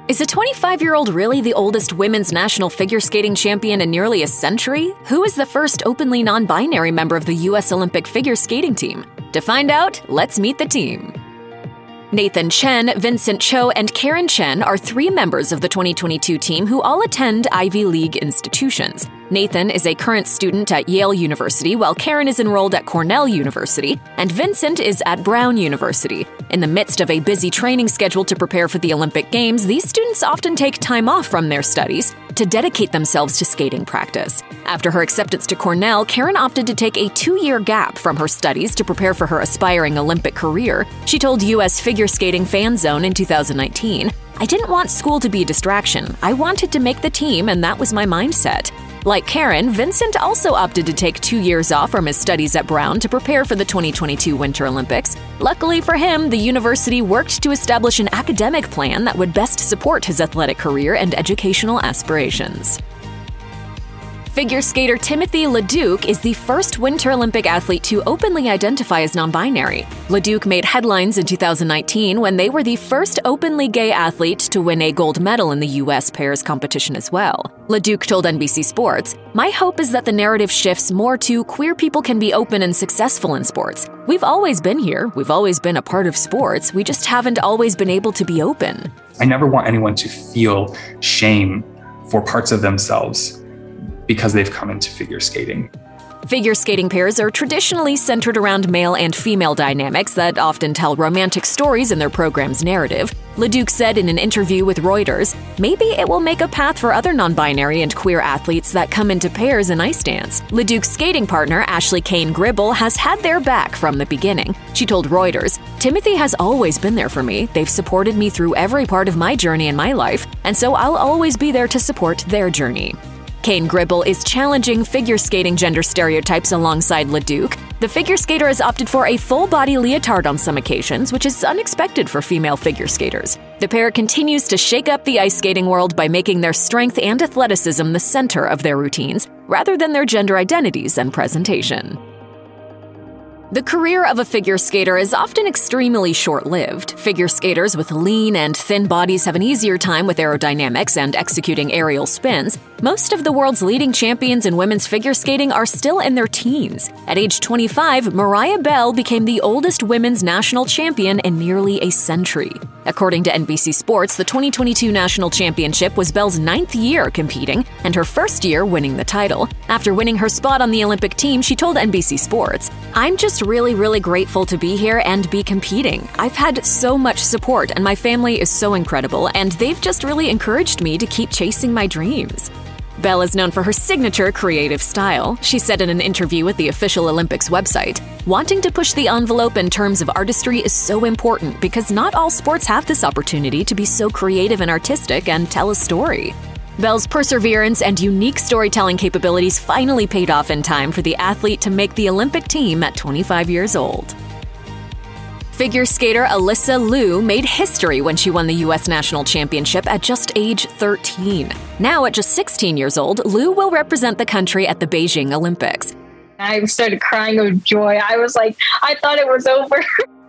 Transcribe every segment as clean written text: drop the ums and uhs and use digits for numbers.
Is a 25-year-old really the oldest women's national figure skating champion in nearly a century? Who is the first openly non-binary member of the U.S. Olympic figure skating team? To find out, let's meet the team. Nathan Chen, Vincent Cho, and Karen Chen are three members of the 2022 team who all attend Ivy League institutions. Nathan is a current student at Yale University, while Karen is enrolled at Cornell University, and Vincent is at Brown University. In the midst of a busy training schedule to prepare for the Olympic Games, these students often take time off from their studies to dedicate themselves to skating practice. After her acceptance to Cornell, Karen opted to take a 2-year gap from her studies to prepare for her aspiring Olympic career. She told U.S. Figure Skating Fan Zone in 2019, "I didn't want school to be a distraction. I wanted to make the team, and that was my mindset." Like Karen, Vincent also opted to take 2 years off from his studies at Brown to prepare for the 2022 Winter Olympics. Luckily for him, the university worked to establish an academic plan that would best support his athletic career and educational aspirations. Figure skater Timothy LeDuc is the first Winter Olympic athlete to openly identify as non-binary. LeDuc made headlines in 2019 when they were the first openly gay athlete to win a gold medal in the U.S. pairs competition as well. LeDuc told NBC Sports, "My hope is that the narrative shifts more to queer people can be open and successful in sports. We've always been here. We've always been a part of sports. We just haven't always been able to be open." I never want anyone to feel shame for parts of themselves because they've come into figure skating. Figure skating pairs are traditionally centered around male and female dynamics that often tell romantic stories in their program's narrative. LeDuc said in an interview with Reuters, "Maybe it will make a path for other non-binary and queer athletes that come into pairs in ice dance." LeDuc's skating partner, Ashley Kane Gribble, has had their back from the beginning. She told Reuters, "Timothy has always been there for me. They've supported me through every part of my journey in my life, and so I'll always be there to support their journey." Kane Gribble is challenging figure skating gender stereotypes alongside LeDuc. The figure skater has opted for a full-body leotard on some occasions, which is unexpected for female figure skaters. The pair continues to shake up the ice skating world by making their strength and athleticism the center of their routines, rather than their gender identities and presentation. The career of a figure skater is often extremely short-lived. Figure skaters with lean and thin bodies have an easier time with aerodynamics and executing aerial spins. Most of the world's leading champions in women's figure skating are still in their teens. At age 25, Mariah Bell became the oldest women's national champion in nearly a century. According to NBC Sports, the 2022 national championship was Bell's 9th year competing and her first year winning the title. After winning her spot on the Olympic team, she told NBC Sports, "I'm just really grateful to be here and be competing. I've had so much support and my family is so incredible, and they've just really encouraged me to keep chasing my dreams." Bell is known for her signature creative style. She said in an interview with the official Olympics website, "Wanting to push the envelope in terms of artistry is so important because not all sports have this opportunity to be so creative and artistic and tell a story." Bell's perseverance and unique storytelling capabilities finally paid off in time for the athlete to make the Olympic team at 25 years old. Figure skater Alyssa Liu made history when she won the U.S. National Championship at just age 13. Now, at just 16 years old, Liu will represent the country at the Beijing Olympics. I started crying of joy. I was like, I thought it was over.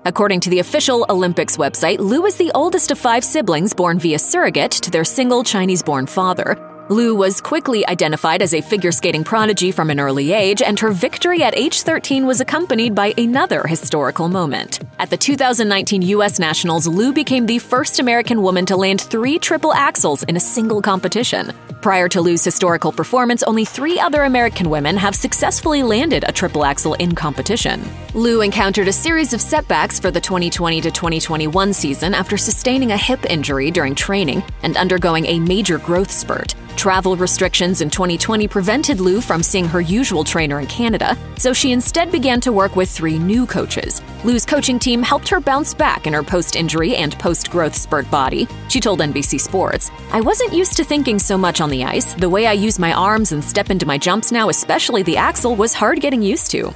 According to the official Olympics website, Liu is the oldest of 5 siblings born via surrogate to their single Chinese-born father. Liu was quickly identified as a figure skating prodigy from an early age, and her victory at age 13 was accompanied by another historical moment. At the 2019 U.S. Nationals, Liu became the first American woman to land 3 triple axels in a single competition. Prior to Liu's historical performance, only 3 other American women have successfully landed a triple axel in competition. Liu encountered a series of setbacks for the 2020 to 2021 season after sustaining a hip injury during training and undergoing a major growth spurt. Travel restrictions in 2020 prevented Liu from seeing her usual trainer in Canada, so she instead began to work with 3 new coaches. Liu's coaching team helped her bounce back in her post-injury and post-growth spurt body. She told NBC Sports, "I wasn't used to thinking so much on the ice. The way I use my arms and step into my jumps now, especially the axel, was hard getting used to."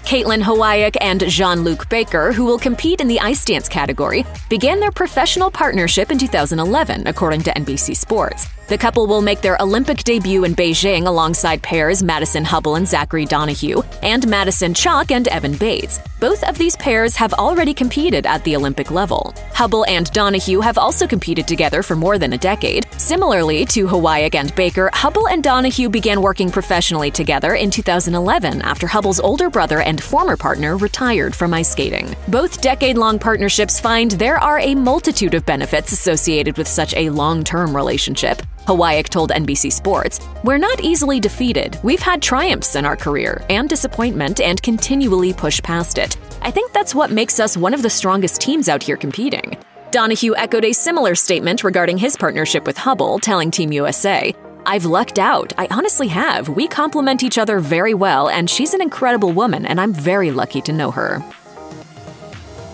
Caitlin Hawayak and Jean-Luc Baker, who will compete in the ice dance category, began their professional partnership in 2011, according to NBC Sports. The couple will make their Olympic debut in Beijing alongside pairs Madison Hubbell and Zachary Donohue, and Madison Chock and Evan Bates. Both of these pairs have already competed at the Olympic level. Hubbell and Donohue have also competed together for more than a decade. Similarly to Hubbell and Baker, Hubbell and Donohue began working professionally together in 2011 after Hubbell's older brother and former partner retired from ice skating. Both decade-long partnerships find there are a multitude of benefits associated with such a long-term relationship. Hubbell told NBC Sports, "We're not easily defeated. We've had triumphs in our career and disappointment and continually push past it. I think that's what makes us one of the strongest teams out here competing." Donohue echoed a similar statement regarding his partnership with Hubbell, telling Team USA, "I've lucked out. I honestly have. We complement each other very well, and she's an incredible woman, and I'm very lucky to know her."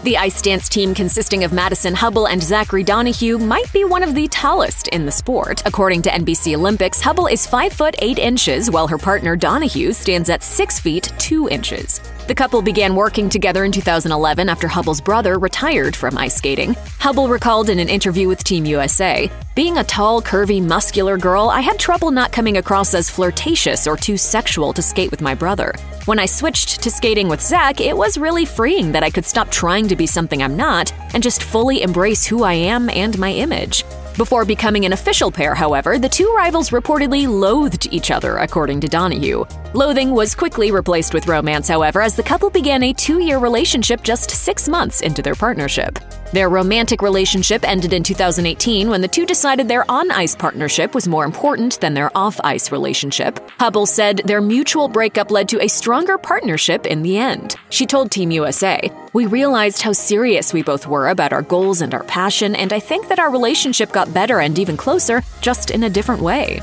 The ice dance team consisting of Madison, Hubbell, and Zachary Donohue might be one of the tallest in the sport. According to NBC Olympics, Hubbell is 5 foot 8 inches, while her partner Donohue stands at 6 feet 2 inches. The couple began working together in 2011 after Hubbell's brother retired from ice skating. Hubbell recalled in an interview with Team USA, "Being a tall, curvy, muscular girl, I had trouble not coming across as flirtatious or too sexual to skate with my brother. When I switched to skating with Zach, it was really freeing that I could stop trying to be something I'm not and just fully embrace who I am and my image." Before becoming an official pair, however, the two rivals reportedly loathed each other, according to Donohue. Loathing was quickly replaced with romance, however, as the couple began a 2-year relationship just 6 months into their partnership. Their romantic relationship ended in 2018 when the two decided their on-ice partnership was more important than their off-ice relationship. Hubbell said their mutual breakup led to a stronger partnership in the end. She told Team USA, "We realized how serious we both were about our goals and our passion, and I think that our relationship got better and even closer, just in a different way."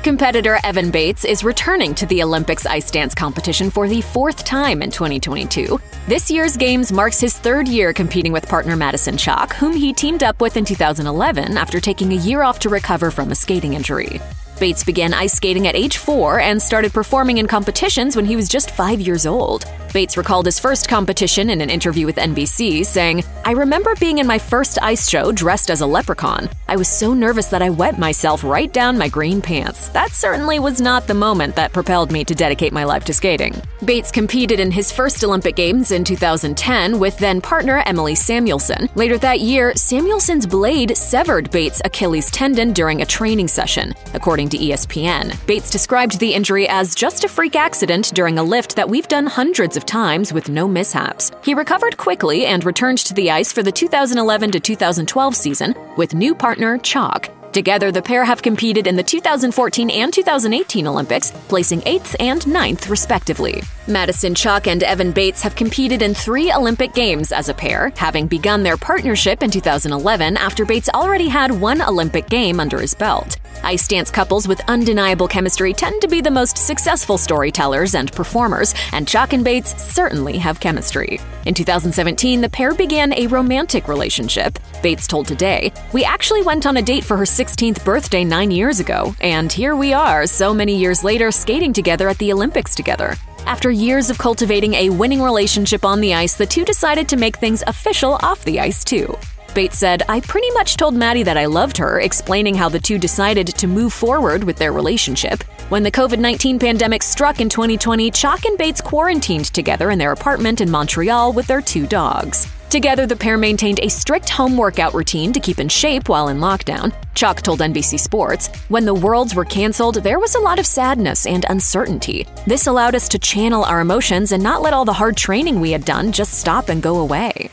Competitor Evan Bates is returning to the Olympics ice dance competition for the 4th time in 2022. This year's Games marks his 3rd year competing with partner Madison Chock, whom he teamed up with in 2011 after taking a year off to recover from a skating injury. Bates began ice skating at age 4 and started performing in competitions when he was just 5 years old. Bates recalled his first competition in an interview with NBC, saying, "I remember being in my first ice show dressed as a leprechaun. I was so nervous that I wet myself right down my green pants. That certainly was not the moment that propelled me to dedicate my life to skating." Bates competed in his first Olympic Games in 2010 with then-partner Emily Samuelson. Later that year, Samuelson's blade severed Bates' Achilles tendon during a training session. According to ESPN, Bates described the injury as just a freak accident during a lift that we've done hundreds of times with no mishaps. He recovered quickly and returned to the ice for the 2011 to 2012 season with new partner Chock. Together, the pair have competed in the 2014 and 2018 Olympics, placing 8th and 9th respectively. Madison Chock and Evan Bates have competed in 3 Olympic Games as a pair, having begun their partnership in 2011 after Bates already had 1 Olympic game under his belt. Ice dance couples with undeniable chemistry tend to be the most successful storytellers and performers, and Chock and Bates certainly have chemistry. In 2017, the pair began a romantic relationship. Bates told Today, "We actually went on a date for her 16th birthday 9 years ago, and here we are, so many years later, skating together at the Olympics together." After years of cultivating a winning relationship on the ice, the two decided to make things official off the ice too. Bates said, "I pretty much told Maddie that I loved her," explaining how the two decided to move forward with their relationship. When the COVID-19 pandemic struck in 2020, Chock and Bates quarantined together in their apartment in Montreal with their 2 dogs. Together, the pair maintained a strict home workout routine to keep in shape while in lockdown. Chock told NBC Sports, "When the Worlds were canceled, there was a lot of sadness and uncertainty. This allowed us to channel our emotions and not let all the hard training we had done just stop and go away."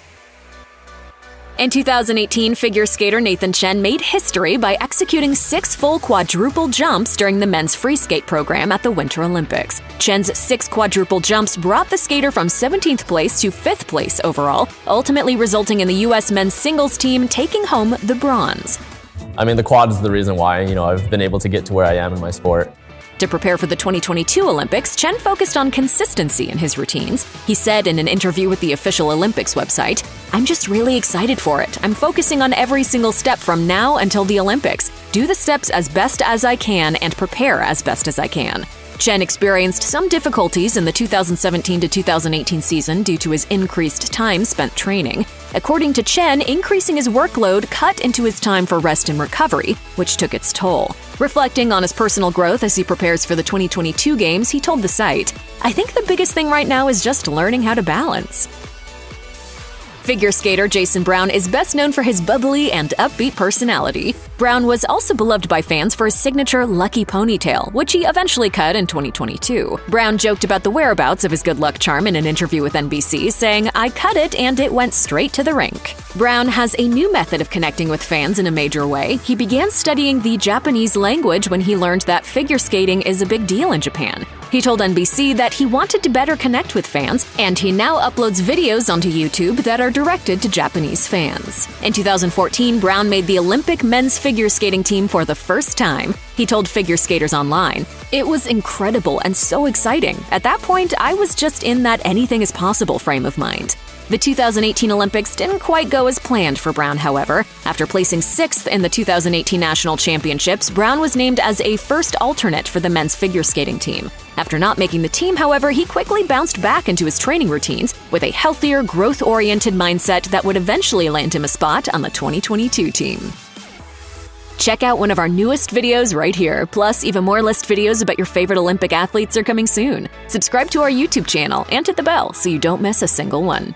In 2018, figure skater Nathan Chen made history by executing 6 full quadruple jumps during the men's free skate program at the Winter Olympics. Chen's 6 quadruple jumps brought the skater from 17th place to 5th place overall, ultimately resulting in the U.S. men's singles team taking home the bronze. I mean, the quad is the reason why, I've been able to get to where I am in my sport. To prepare for the 2022 Olympics, Chen focused on consistency in his routines. He said in an interview with the official Olympics website, "I'm just really excited for it. I'm focusing on every single step from now until the Olympics. Do the steps as best as I can and prepare as best as I can." Chen experienced some difficulties in the 2017 to 2018 season due to his increased time spent training. According to Chen, increasing his workload cut into his time for rest and recovery, which took its toll. Reflecting on his personal growth as he prepares for the 2022 games, he told the site, "I think the biggest thing right now is just learning how to balance." Figure skater Jason Brown is best known for his bubbly and upbeat personality. Brown was also beloved by fans for his signature lucky ponytail, which he eventually cut in 2022. Brown joked about the whereabouts of his good luck charm in an interview with NBC, saying, "I cut it and it went straight to the rink." Brown has a new method of connecting with fans in a major way. He began studying the Japanese language when he learned that figure skating is a big deal in Japan. He told NBC that he wanted to better connect with fans, and he now uploads videos onto YouTube that are directed to Japanese fans. In 2014, Brown made the Olympic men's figure skating team for the first time. He told Figure Skaters Online, "It was incredible and so exciting. At that point, I was just in that anything is possible frame of mind." The 2018 Olympics didn't quite go as planned for Brown, however. After placing 6th in the 2018 National Championships, Brown was named as a first alternate for the men's figure skating team. After not making the team, however, he quickly bounced back into his training routines with a healthier, growth-oriented mindset that would eventually land him a spot on the 2022 team. Check out one of our newest videos right here. Plus, even more list videos about your favorite Olympic athletes are coming soon. Subscribe to our YouTube channel and hit the bell so you don't miss a single one.